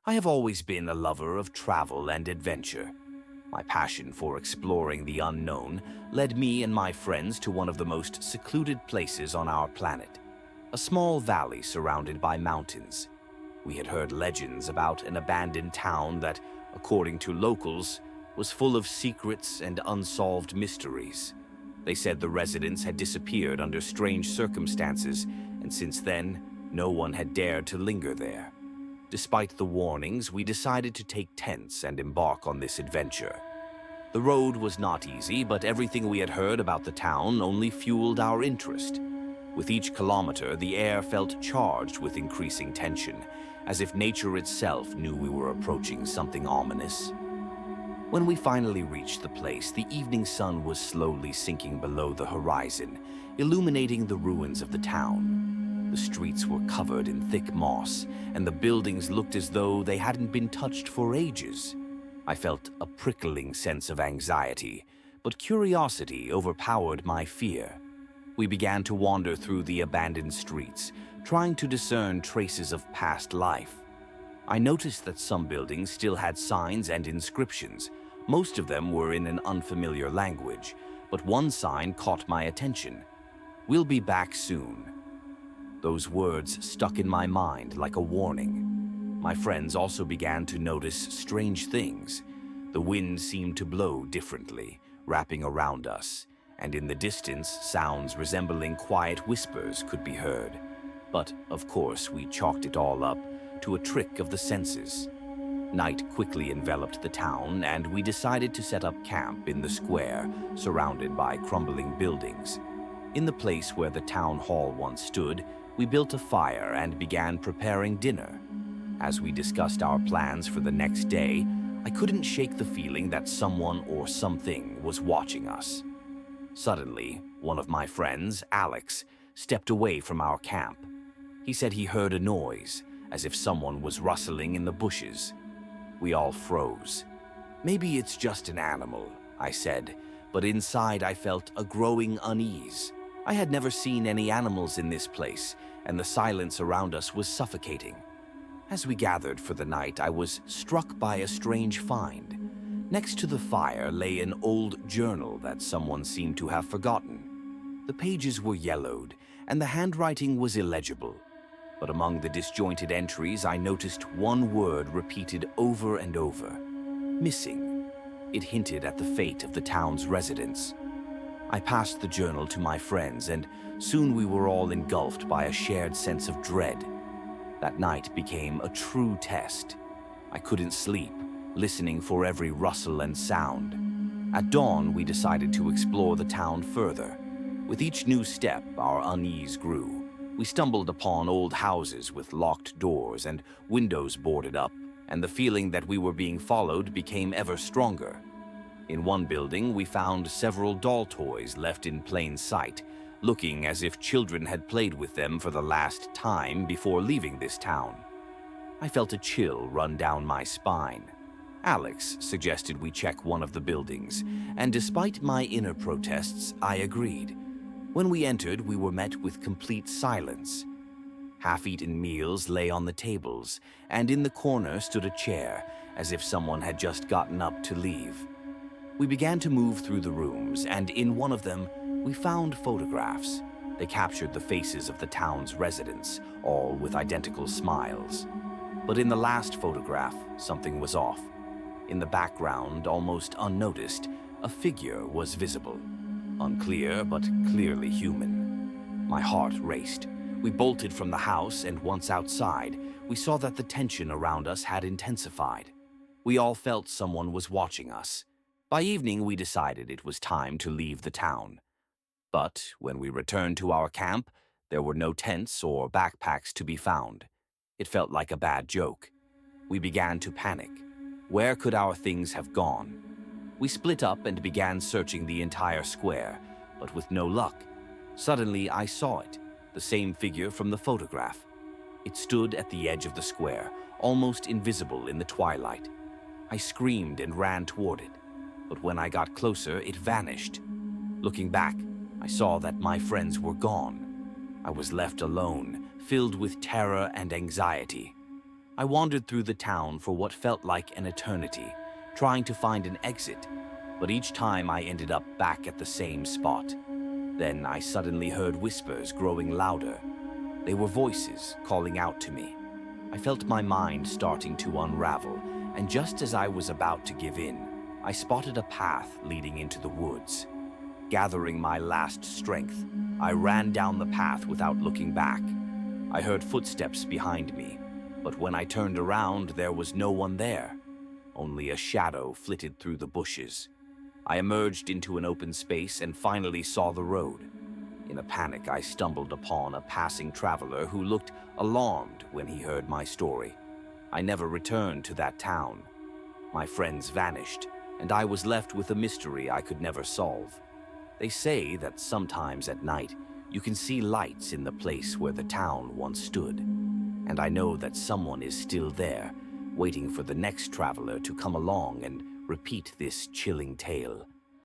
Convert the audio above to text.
I have always been a lover of travel and adventure. My passion for exploring the unknown led me and my friends to one of the most secluded places on our planet, a small valley surrounded by mountains. We had heard legends about an abandoned town that, according to locals, was full of secrets and unsolved mysteries. They said the residents had disappeared under strange circumstances, and since then, no one had dared to linger there. Despite the warnings, we decided to take tents and embark on this adventure. The road was not easy, but everything we had heard about the town only fueled our interest. With each kilometer, the air felt charged with increasing tension, as if nature itself knew we were approaching something ominous. When we finally reached the place, the evening sun was slowly sinking below the horizon, illuminating the ruins of the town. The streets were covered in thick moss, and the buildings looked as though they hadn't been touched for ages. I felt a prickling sense of anxiety, but curiosity overpowered my fear. We began to wander through the abandoned streets, trying to discern traces of past life. I noticed that some buildings still had signs and inscriptions. Most of them were in an unfamiliar language, but one sign caught my attention. "We'll be back soon." Those words stuck in my mind like a warning. My friends also began to notice strange things. The wind seemed to blow differently, wrapping around us, and in the distance, sounds resembling quiet whispers could be heard. But, of course, we chalked it all up to a trick of the senses. Night quickly enveloped the town, and we decided to set up camp in the square, surrounded by crumbling buildings. In the place where the town hall once stood, we built a fire and began preparing dinner. As we discussed our plans for the next day, I couldn't shake the feeling that someone or something was watching us. Suddenly, one of my friends, Alex, stepped away from our camp. He said he heard a noise, as if someone was rustling in the bushes. We all froze. "Maybe it's just an animal," I said, but inside I felt a growing unease. I had never seen any animals in this place, and the silence around us was suffocating. As we gathered for the night, I was struck by a strange find. Next to the fire lay an old journal that someone seemed to have forgotten. The pages were yellowed, and the handwriting was illegible. But among the disjointed entries, I noticed one word repeated over and over: missing. It hinted at the fate of the town's residents. I passed the journal to my friends, and soon we were all engulfed by a shared sense of dread. That night became a true test. I couldn't sleep, listening for every rustle and sound. At dawn, we decided to explore the town further. With each new step, our unease grew. We stumbled upon old houses with locked doors and windows boarded up, and the feeling that we were being followed became ever stronger. In one building, we found several doll toys left in plain sight, looking as if children had played with them for the last time before leaving this town. I felt a chill run down my spine. Alex suggested we check one of the buildings, and despite my inner protests, I agreed. When we entered, we were met with complete silence. Half-eaten meals lay on the tables, and in the corner stood a chair, as if someone had just gotten up to leave. We began to move through the rooms, and in one of them, we found photographs. They captured the faces of the town's residents, all with identical smiles. But in the last photograph, something was off. In the background, almost unnoticed, a figure was visible. Unclear, but clearly human. My heart raced. We bolted from the house, and once outside, we saw that the tension around us had intensified. We all felt someone was watching us. By evening, we decided it was time to leave the town. But when we returned to our camp, there were no tents or backpacks to be found. It felt like a bad joke. We began to panic. Where could our things have gone? We split up and began searching the entire square, but with no luck. Suddenly, I saw it, the same figure from the photograph. It stood at the edge of the square, almost invisible in the twilight. I screamed and ran toward it, but when I got closer, it vanished. Looking back, I saw that my friends were gone. I was left alone, filled with terror and anxiety. I wandered through the town for what felt like an eternity, trying to find an exit, but each time I ended up back at the same spot. Then I suddenly heard whispers growing louder. They were voices calling out to me. I felt my mind starting to unravel, and just as I was about to give in, I spotted a path leading into the woods. Gathering my last strength, I ran down the path without looking back. I heard footsteps behind me, but when I turned around, there was no one there. Only a shadow flitted through the bushes. I emerged into an open space and finally saw the road. In a panic, I stumbled upon a passing traveler who looked alarmed when he heard my story. I never returned to that town. My friends vanished, and I was left with a mystery I could never solve. They say that sometimes at night, you can see lights in the place where the town once stood. And I know that someone is still there, waiting for the next traveler to come along and repeat this chilling tale.